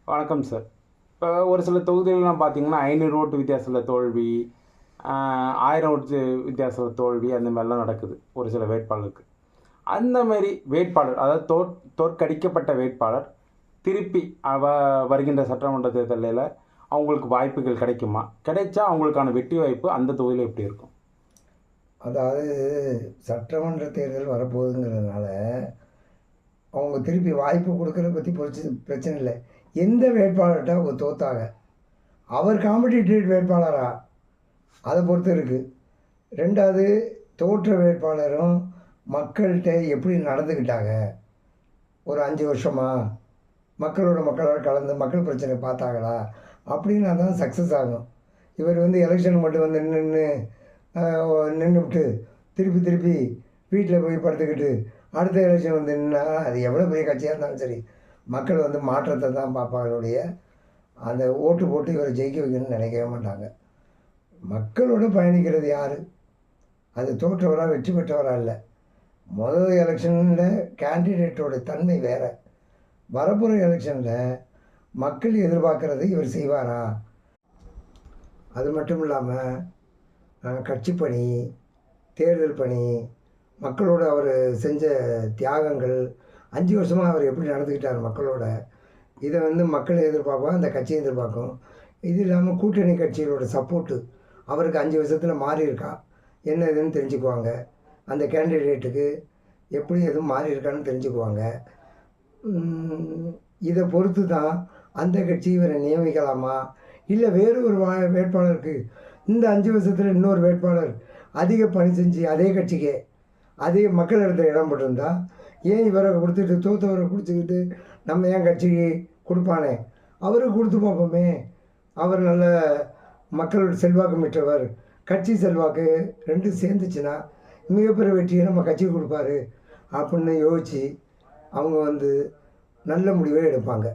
வணக்கம் சார். இப்போ ஒரு சில தொகுதிகள்லாம் பார்த்தீங்கன்னா, 500 ஓட்டு வித்தியாசத்தில தோல்வி, 1000 ஓட்டு வித்தியாசத்தில தோல்வி அந்த மாரிலாம் நடக்குது, ஒரு சில வேட்பாளருக்கு. அந்த மாரி வேட்பாளர், அதாவது தோற்கடிக்கப்பட்ட வேட்பாளர், திருப்பி வருகின்ற சட்டமன்ற தேர்தலில அவங்களுக்கு வாய்ப்புகள் கிடைக்குமா? கிடைச்சா அவங்களுக்கான வெற்றி வாய்ப்பு அந்த தொகுதியில எப்படி இருக்கும்? அதாவது சட்டமன்ற தேர்தல் வரப்போகுதுங்கிறதுனால, அவங்க திருப்பி வாய்ப்பு குடுக்கறத பத்தி பிரச்சனை இல்ல. எந்த வேட்பாளர்ட்ட அவங்க தோத்தாங்க? அவர் காம்படிட்டிவ் வேட்பாளரா? அத பொறுத்து இருக்கு. 2வது தோற்ற வேட்பாளரும் மக்கள்ட்ட எப்படி நடந்துக்கிட்டாங்க? ஒரு 5 வருஷமா? மக்களோட கலந்து மக்கள் பிரச்சனைய பார்த்தாங்களா? அப்படின்னா தான் சக்சஸ் ஆகும். இவர் வந்து எலெக்ஷனுக்கு மட்டும் வந்து நின்னு அ நின்னுப்புட்டு, திருப்பி திருப்பி வீட்ல போய் படுத்துக்கிட்டு, அடுத்த எலெக்ஷன் வந்து நின்னா, அது எவ்வளோ பெரிய கட்சியா இருந்தாலும் சரி, மக்கள் வந்து மாற்றத்த தான் பார்ப்பாங்களே ஒழிய, அந்த ஓட்டு போட்டு இவர ஜெயிக்க வைக்கணும்னு நினைக்கவே மாட்டாங்க. மக்களோட பயணிக்கிறது யாரு? அது தோற்றவரா, வெற்றி பெற்றவரா இல்ல. முதல் எலெக்ஷன்ல கேண்டிடேட்டோட தன்மை வேற. வரப்போற எலெக்ஷன்ல மக்கள் எதிர்பார்க்கிறதை இவர் செய்வாரா? அது மட்டும் இல்லாம, கட்சி பணி, தேர்தல் பணி, மக்களோட அவர் செஞ்ச தியாகங்கள், 5 வருஷமா அவர் எப்படி நடந்துக்கிட்டார் மக்களோட, இத வந்து மக்கள் எதிர்பார்ப்பாங்க, அந்த கட்சி எதிர்பார்க்கும். இது இல்லாம கூட்டணி கட்சிகளோட சப்போர்ட்டு, அவருக்கு 5 வருஷத்துல மாறியிருக்கா? என்ன ஏதுன்னு தெரிஞ்சுக்குவாங்க. அந்த கேண்டிடேட்டுக்கு எப்படி எதுவும் மாறியிருக்கான்னு தெரிஞ்சுக்குவாங்க. இத பொறுத்து தான் அந்த கட்சி இவர நியமிக்கலாமா? இல்ல வேறு ஒரு வேட்பாளருக்கு இந்த 5 வருஷத்துல இன்னொரு வேட்பாளர் அதிக பணி செஞ்சு அதே கட்சிக்கே, அதே மக்கள் இடத்துல இடம் பெற்றிருந்தா, ஏன் இவர குடுத்துட்டு தோத்தவர புடிச்சுக்கிட்டு நம்ம ஏன் கட்சிக்கு குடுப்பானே? அவருக்கு குடுத்து பார்ப்போமே! அவர் நல்ல மக்கள் செல்வாக்கு மிக்கவர். கட்சி செல்வாக்கு 2ம் சேர்ந்துச்சுன்னா, மிகப்பெரிய வெற்றிய நம்ம கட்சிக்கு குடுப்பாரு. அப்படின்னு யோசிச்சு, அவங்க வந்து நல்ல முடிவே எடுப்பாங்க.